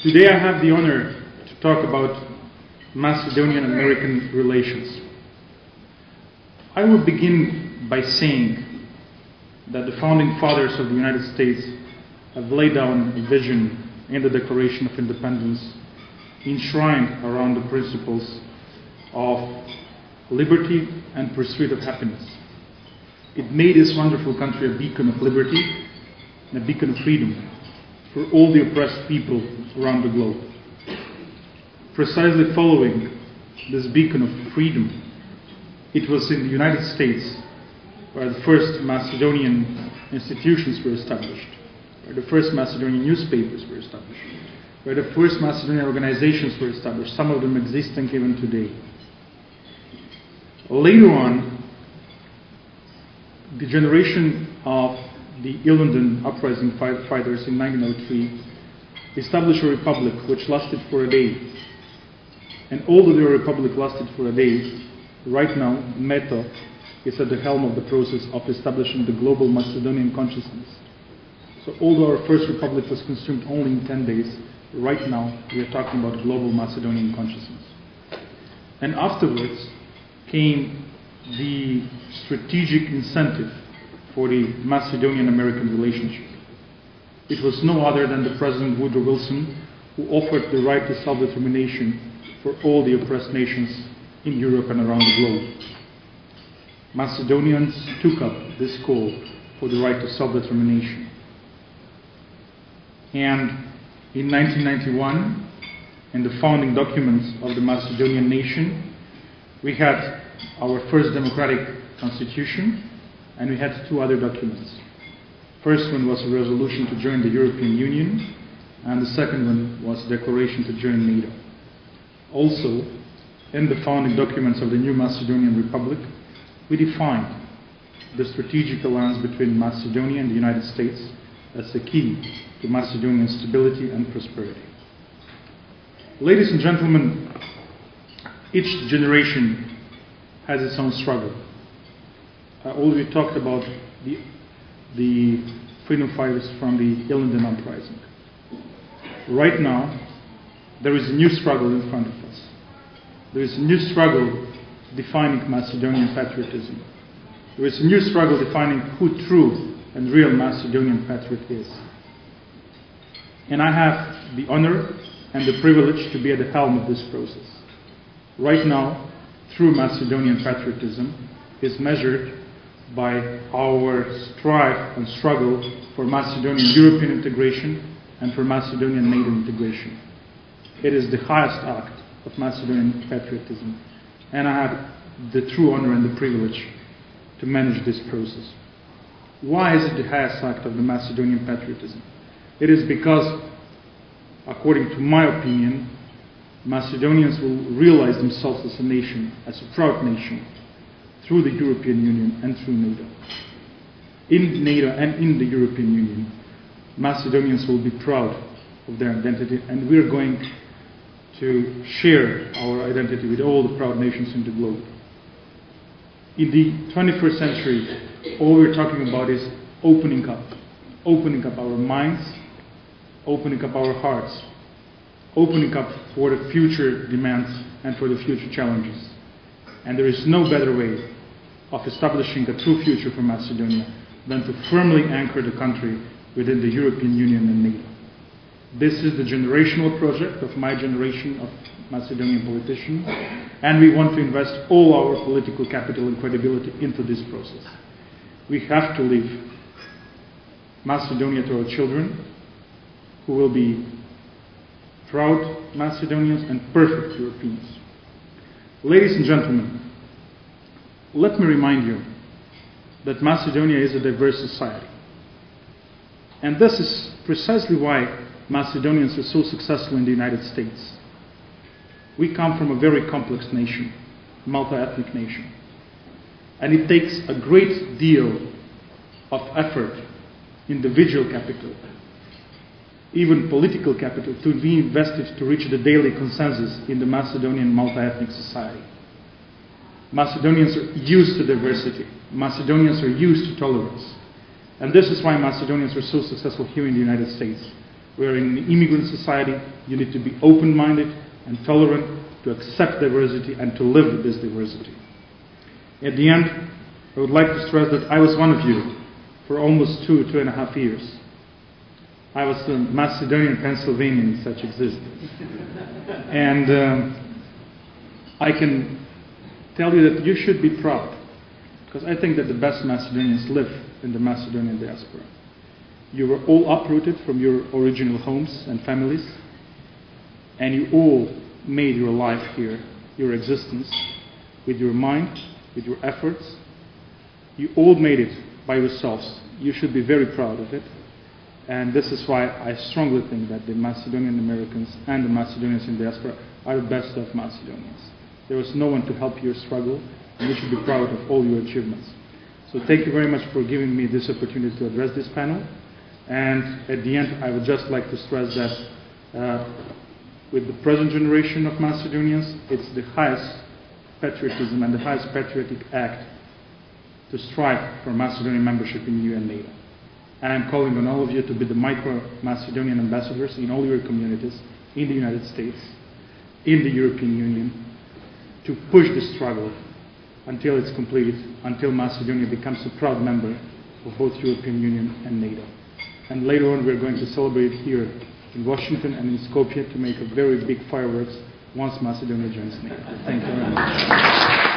Today I have the honor to talk about Macedonian-American relations. I will begin by saying that the founding fathers of the United States have laid down a vision in the Declaration of Independence enshrined around the principles of liberty and pursuit of happiness. It made this wonderful country a beacon of liberty and a beacon of freedom for all the oppressed people around the globe. Precisely following this beacon of freedom, it was in the United States where the first Macedonian institutions were established, where the first Macedonian newspapers were established, where the first Macedonian organizations were established, some of them existing even today. Later on, the generation of the London uprising fighters in 1903 established a republic which lasted for a day. And although the republic lasted for a day, right now Meta is at the helm of the process of establishing the global Macedonian consciousness. So although our first republic was consumed only in 10 days, right now we are talking about global Macedonian consciousness. And afterwards came the strategic incentive for the Macedonian-American relationship. It was no other than the President Woodrow Wilson who offered the right to self-determination for all the oppressed nations in Europe and around the globe. Macedonians took up this call for the right to self-determination. And in 1991, in the founding documents of the Macedonian nation, we had our first democratic constitution, and we had two other documents. First one was a resolution to join the European Union, and the second one was a declaration to join NATO. Also, in the founding documents of the new Macedonian Republic, we defined the strategic alliance between Macedonia and the United States as the key to Macedonian stability and prosperity. Ladies and gentlemen, each generation has its own struggle. I already talked about the freedom fighters from the London uprising. Right now, there is a new struggle in front of us. There is a new struggle defining Macedonian patriotism. There is a new struggle defining who true and real Macedonian patriot is. And I have the honor and the privilege to be at the helm of this process. Right now, true Macedonian patriotism is measured by our strive and struggle for Macedonian European integration and for Macedonian NATO integration. It is the highest act of Macedonian patriotism, and I have the true honor and the privilege to manage this process. Why is it the highest act of the Macedonian patriotism? It is because, according to my opinion, Macedonians will realize themselves as a nation, as a proud nation, through the European Union and through NATO. In NATO and in the European Union, Macedonians will be proud of their identity, and we are going to share our identity with all the proud nations in the globe. In the 21st century, all we're talking about is opening up our minds, opening up our hearts, opening up for the future demands and for the future challenges. And there is no better way of establishing a true future for Macedonia than to firmly anchor the country within the European Union and NATO. This is the generational project of my generation of Macedonian politicians, and we want to invest all our political capital and credibility into this process. We have to leave Macedonia to our children, who will be proud Macedonians and perfect Europeans. Ladies and gentlemen, let me remind you that Macedonia is a diverse society. And this is precisely why Macedonians are so successful in the United States. We come from a very complex nation, multi-ethnic nation. And it takes a great deal of effort, individual capital, even political capital, to be invested to reach the daily consensus in the Macedonian multi-ethnic society. Macedonians are used to diversity. Macedonians are used to tolerance. And this is why Macedonians are so successful here in the United States. We're in an immigrant society. You need to be open-minded and tolerant, to accept diversity and to live with this diversity. At the end, I would like to stress that I was one of you for almost 2.5 years. I was a Macedonian Pennsylvanian, such exists. And I can tell you that you should be proud, because I think that the best Macedonians live in the Macedonian diaspora. You were all uprooted from your original homes and families, and you all made your life here, your existence, with your mind, with your efforts. You all made it by yourselves. You should be very proud of it. And this is why I strongly think that the Macedonian Americans and the Macedonians in diaspora are the best of Macedonians. There was no one to help your struggle, and you should be proud of all your achievements. So thank you very much for giving me this opportunity to address this panel. And at the end, I would just like to stress that with the present generation of Macedonians, it's the highest patriotism and the highest patriotic act to strive for Macedonian membership in EU and NATO. And I'm calling on all of you to be the micro-Macedonian ambassadors in all your communities, in the United States, in the European Union, to push the struggle until it's completed, until Macedonia becomes a proud member of both European Union and NATO. And later on, we're going to celebrate here in Washington and in Skopje to make a very big fireworks once Macedonia joins NATO. Thank you very much.